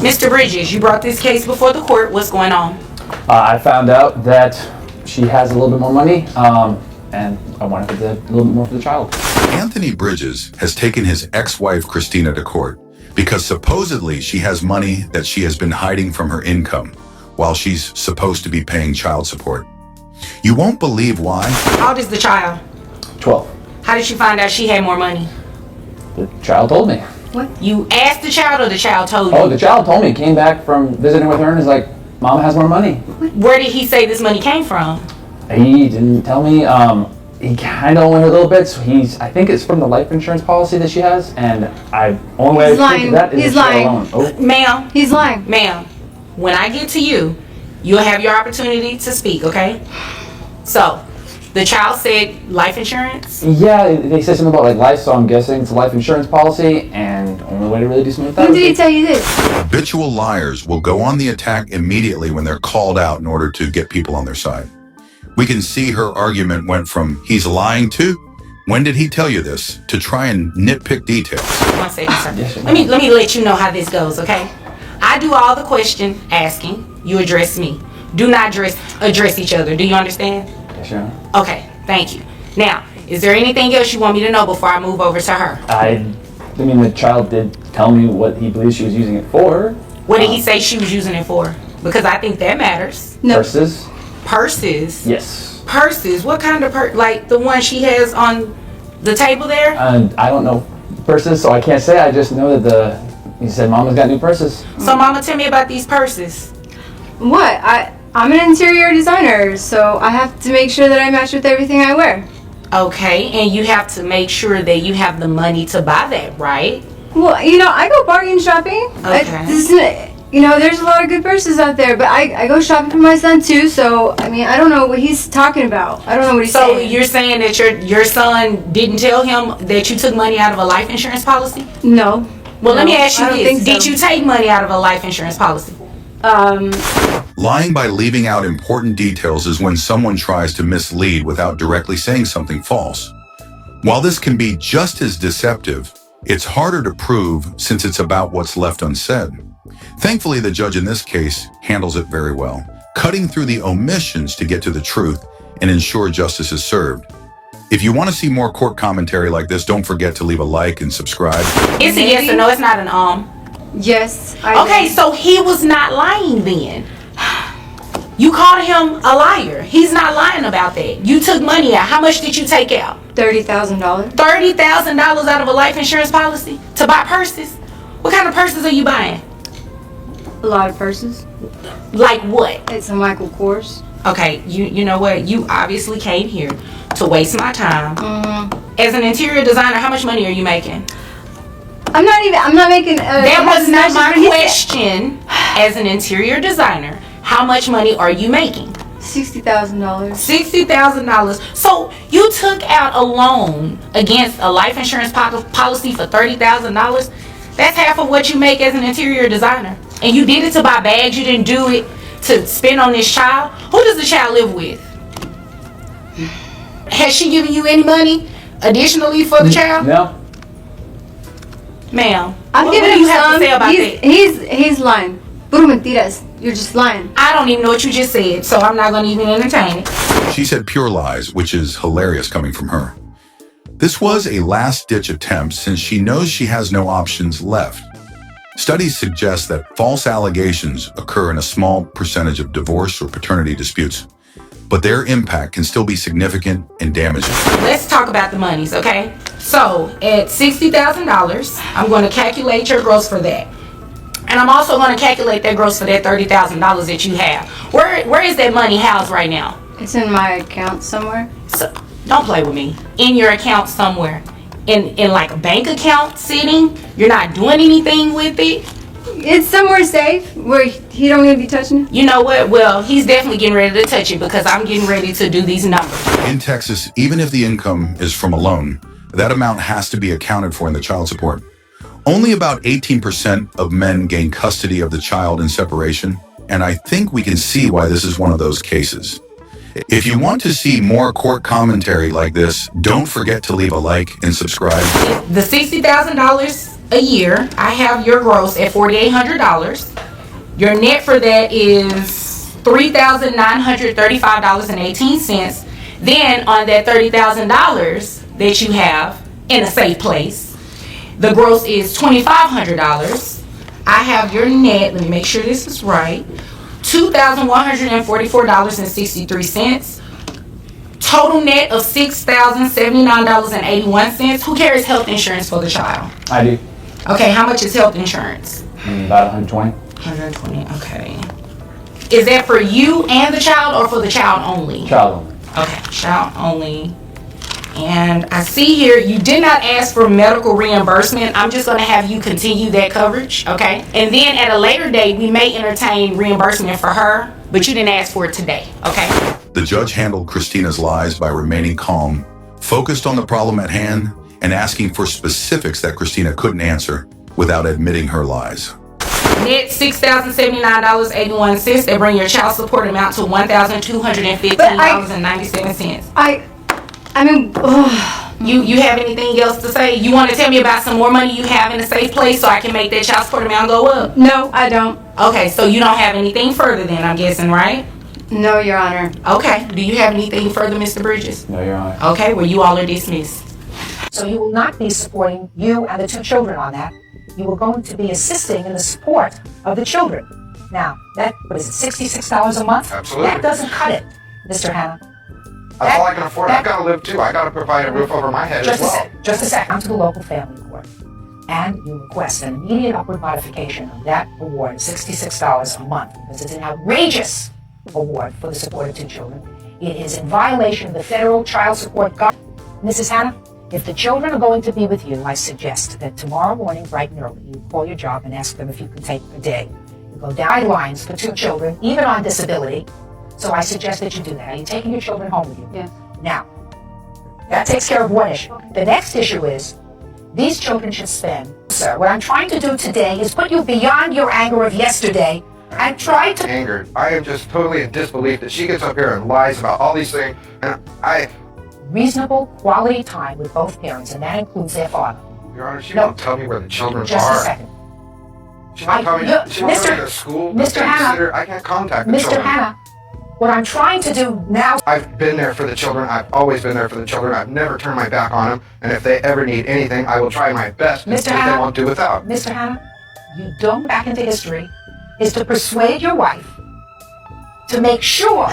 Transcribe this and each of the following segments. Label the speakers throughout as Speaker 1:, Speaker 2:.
Speaker 1: Mr. Bridges, you brought this case before the court. What's going on?
Speaker 2: I found out that she has a little bit more money, and I wanted to get a little bit more for the child.
Speaker 3: Anthony Bridges has taken his ex-wife Christina to court because supposedly she has money that she has been hiding from her income while she's supposed to be paying child support. You won't believe why.
Speaker 1: How old is the child?
Speaker 2: 12.
Speaker 1: How did you find out she had more money?
Speaker 2: The child told me.
Speaker 1: What? You asked the child or the child told you?
Speaker 2: Oh, the child told me. Came back from visiting with her and is like, Mama has more money.
Speaker 1: Where did he say this money came from?
Speaker 2: He didn't tell me. He kind of went a little bit. So I think it's from the life insurance policy that she has, and only way I think of that is
Speaker 4: He's
Speaker 2: if she's
Speaker 4: lying.
Speaker 2: alone. Oh.
Speaker 1: Ma'am.
Speaker 4: He's lying.
Speaker 1: Ma'am, when I get to you, you'll have your opportunity to speak, okay? So, the child said life insurance?
Speaker 2: Yeah, they said something about like life, so I'm guessing it's a life insurance policy, and the only way to really do something with that
Speaker 4: When
Speaker 2: is
Speaker 4: did he tell you this?
Speaker 3: Habitual liars will go on the attack immediately when they're called out in order to get people on their side. We can see her argument went from he's lying to when did he tell you this to try and nitpick details.
Speaker 1: 1 second, sir. Let me let you know how this goes, okay? I do all the question asking. You address me. Do not address each other. Do you understand?
Speaker 2: Yes, Your Honor.
Speaker 1: Okay, thank you. Now, is there anything else you want me to know before I move over to her?
Speaker 2: I mean, the child did tell me what he believes she was using it for.
Speaker 1: What did he say she was using it for? Because I think that matters.
Speaker 4: No.
Speaker 2: Purses?
Speaker 1: Purses?
Speaker 2: Yes.
Speaker 1: Purses? What kind of purse? Like the one she has on the table there?
Speaker 2: And I don't know purses, so I can't say. I just know that he said Mama's got new purses.
Speaker 1: So, Mama, tell me about these purses.
Speaker 4: What? I'm an interior designer, so I have to make sure that I match with everything I wear.
Speaker 1: Okay, and you have to make sure that you have the money to buy that, right?
Speaker 4: Well, I go bargain shopping.
Speaker 1: Okay.
Speaker 4: There's a lot of good purses out there, but I go shopping for my son too, so, I don't know what he's talking about. I don't know what he's saying.
Speaker 1: So you're saying that your son didn't tell him that you took money out of a life insurance policy?
Speaker 4: No.
Speaker 1: Well, let me ask you
Speaker 4: I don't
Speaker 1: this.
Speaker 4: think so.
Speaker 1: Did you take money out of a life insurance policy?
Speaker 3: Lying by leaving out important details is when someone tries to mislead without directly saying something false. While this can be just as deceptive, it's harder to prove since it's about what's left unsaid. Thankfully, the judge in this case handles it very well, cutting through the omissions to get to the truth and ensure justice is served. If you want to see more court commentary like this, don't forget to leave a like and subscribe.
Speaker 1: It's a yes or no, it's not an
Speaker 4: Yes.
Speaker 1: Okay, so he was not lying then. You called him a liar. He's not lying about that. You took money out. How much did you take out?
Speaker 4: $30,000.
Speaker 1: $30,000 out of a life insurance policy to buy purses? What kind of purses are you buying?
Speaker 4: A lot of purses.
Speaker 1: Like what?
Speaker 4: It's a Michael Kors.
Speaker 1: Okay, you know what? You obviously came here to waste my time. As an interior designer, how much money are you making?
Speaker 4: I'm not making.
Speaker 1: That was not my question. As an interior designer, how much money are you making?
Speaker 4: $60,000.
Speaker 1: $60,000. So you took out a loan against a life insurance policy for $30,000. That's half of what you make as an interior designer. And you did it to buy bags. You didn't do it to spend on this child. Who does the child live with? Has she given you any money additionally for the child?
Speaker 2: No.
Speaker 1: Ma'am,
Speaker 4: I'm giving
Speaker 1: what do
Speaker 4: him
Speaker 1: you have
Speaker 4: some.
Speaker 1: to say about that?
Speaker 4: He's lying. Puro mentiras. You're just lying.
Speaker 1: I don't even know what you just said, so I'm not going to even entertain it.
Speaker 3: She said pure lies, which is hilarious coming from her. This was a last-ditch attempt since she knows she has no options left. Studies suggest that false allegations occur in a small percentage of divorce or paternity disputes, but their impact can still be significant and damaging.
Speaker 1: Let's talk about the monies, okay? So, at $60,000, I'm going to calculate your gross for that. And I'm also going to calculate that gross for that $30,000 that you have. Where is that money housed right now?
Speaker 4: It's in my account somewhere.
Speaker 1: So, don't play with me. In your account somewhere. In like a bank account sitting. You're not doing anything with it.
Speaker 4: It's somewhere safe where he don't need to be touching it.
Speaker 1: You know what? Well, he's definitely getting ready to touch it because I'm getting ready to do these numbers.
Speaker 3: In Texas, even if the income is from a loan, that amount has to be accounted for in the child support. Only about 18% of men gain custody of the child in separation, and I think we can see why this is one of those cases. If you want to see more court commentary like this, don't forget to leave a like and subscribe.
Speaker 1: The $60,000 a year. I have your gross at $4,800. Your net for that is $3,935.18. Then on that $30,000 that you have in a safe place, the gross is $2,500. I have your net, let me make sure this is right, $2,144.63. Total net of $6,079.81. Who carries health insurance for the child?
Speaker 2: I do.
Speaker 1: Okay, how much is health insurance?
Speaker 2: About 120.
Speaker 1: 120, okay. Is that for you and the child or for the child only?
Speaker 2: Child only.
Speaker 1: Okay, child only. And I see here you did not ask for medical reimbursement. I'm just going to have you continue that coverage, okay? And then at a later date, we may entertain reimbursement for her, but you didn't ask for it today, okay?
Speaker 3: The judge handled Christina's lies by remaining calm, focused on the problem at hand, and asking for specifics that Christina couldn't answer without admitting her lies.
Speaker 1: Net $6,079.81. They bring your child support amount to $1,215.97.
Speaker 4: I mean, ugh.
Speaker 1: You have anything else to say? You want to tell me about some more money you have in a safe place so I can make that child support amount go up?
Speaker 4: No, I don't.
Speaker 1: Okay, so you don't have anything further then, I'm guessing, right?
Speaker 4: No, Your Honor.
Speaker 1: Okay, do you have anything further, Mr. Bridges?
Speaker 2: No, Your Honor.
Speaker 1: Okay, well, you all are dismissed.
Speaker 5: So you will not be supporting you and the two children on that. You are going to be assisting in the support of the children. Now, what is it, $66 a month?
Speaker 6: Absolutely.
Speaker 5: That doesn't cut it, Mr. Hanna.
Speaker 6: That's all I can afford. I've got to live too. I got to provide a roof over my head as well.
Speaker 5: Just a sec. Come to the local family court. And you request an immediate upward modification of that award, $66 a month, because it's an outrageous award for the support of two children. It is in violation of the federal child support guidelines. Mrs. Hanna, if the children are going to be with you, I suggest that tomorrow morning, bright and early, you call your job and ask them if you can take a day. You go down guidelines for two children, even on disability. So I suggest that you do that. Are you taking your children home with you?
Speaker 4: Yes.
Speaker 5: Now, that takes care of one issue. The next issue is, these children should spend, sir, what I'm trying to do today is put you beyond your anger of yesterday and try to...
Speaker 6: Angered. I am just totally in disbelief that she gets up here and lies about all these things, and
Speaker 5: reasonable quality time with both parents, and that includes their father.
Speaker 6: Your Honor, she won't tell me where the children
Speaker 5: Just
Speaker 6: are.
Speaker 5: a second.
Speaker 6: She won't tell me. She won't tell me the school.
Speaker 5: Mr. Hanna.
Speaker 6: I can't contact the
Speaker 5: Mr.
Speaker 6: children.
Speaker 5: Hanna, what I'm trying to do now...
Speaker 6: I've been there for the children. I've always been there for the children. I've never turned my back on them. And if they ever need anything, I will try my best.
Speaker 5: Mr.
Speaker 6: If
Speaker 5: Hanna.
Speaker 6: they won't do without.
Speaker 5: Mr. Hanna, you don't back into history, is to persuade your wife to make sure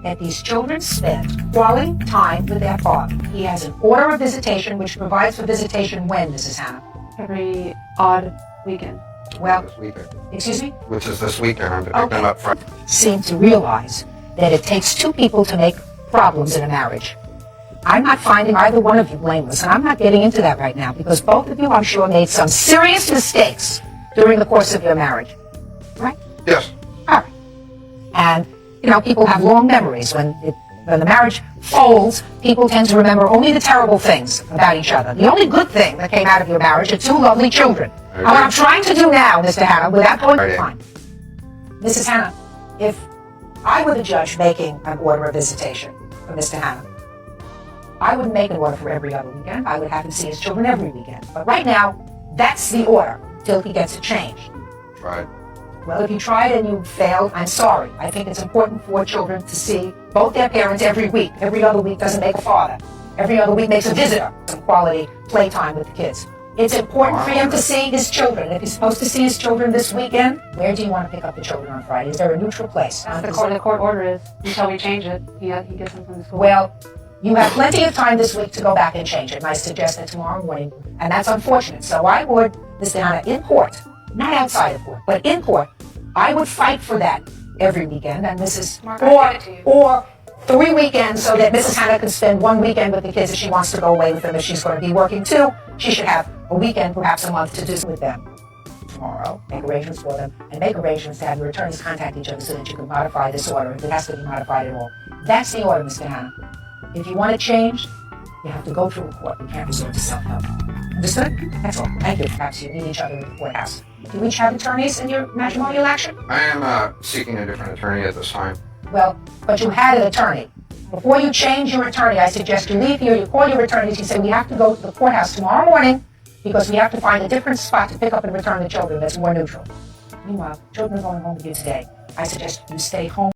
Speaker 5: that these children spend quality time with their father. He has an order of visitation which provides for visitation when, Mrs. Hanna?
Speaker 4: Every odd weekend.
Speaker 5: Well,
Speaker 6: This weekend.
Speaker 5: excuse me?
Speaker 6: Which is this weekend. I'm to pick them up Friday.
Speaker 5: Seem to realize that it takes two people to make problems in a marriage. I'm not finding either one of you blameless, and I'm not getting into that right now because both of you, I'm sure, made some serious mistakes during the course of your marriage. Right?
Speaker 6: Yes.
Speaker 5: All right. And, people have long memories. When the marriage folds, people tend to remember only the terrible things about each other. The only good thing that came out of your marriage are two lovely children. And what I'm trying to do now, Mr. Hanna, without going to time, Mrs. Hanna, if I were the judge making an order of visitation for Mr. Hanna, I wouldn't make an order for every other weekend. I would have him see his children every weekend. But right now, that's the order till he gets it changed.
Speaker 6: Right.
Speaker 5: Well, if you tried and you failed, I'm sorry. I think it's important for children to see both their parents every week. Every other week doesn't make a father. Every other week makes a visitor. Some quality playtime with the kids. It's important for him to see his children. If he's supposed to see his children this weekend, where do you want to pick up the children on Friday? Is there a neutral place?
Speaker 4: The court order is until we change it. He gets them from the school.
Speaker 5: Well, you have plenty of time this week to go back and change it. And I suggest that tomorrow morning, and that's unfortunate. So I would, Mr. Hanna, in court, not outside of court, but in court, I would fight for that every weekend, and or 3 weekends so that Mrs. Hanna can spend 1 weekend with the kids if she wants to go away with them. If she's going to be working too, she should have a weekend, perhaps a month, to do with them. Tomorrow, make arrangements for them, and make arrangements to have your attorneys contact each other so that you can modify this order if it has to be modified at all. That's the order, Mr. Hanna. If you want it changed, you have to go through a court. You can't resort to self-help. Understood? That's all. Thank you. Perhaps you need each other in the courthouse. Do you each have attorneys in your matrimonial action?
Speaker 6: I am seeking a different attorney at this time.
Speaker 5: Well, but you had an attorney. Before you change your attorney, I suggest you leave here, you call your attorneys, you say, we have to go to the courthouse tomorrow morning because we have to find a different spot to pick up and return the children that's more neutral. Meanwhile, children are going home with you today. I suggest you stay home.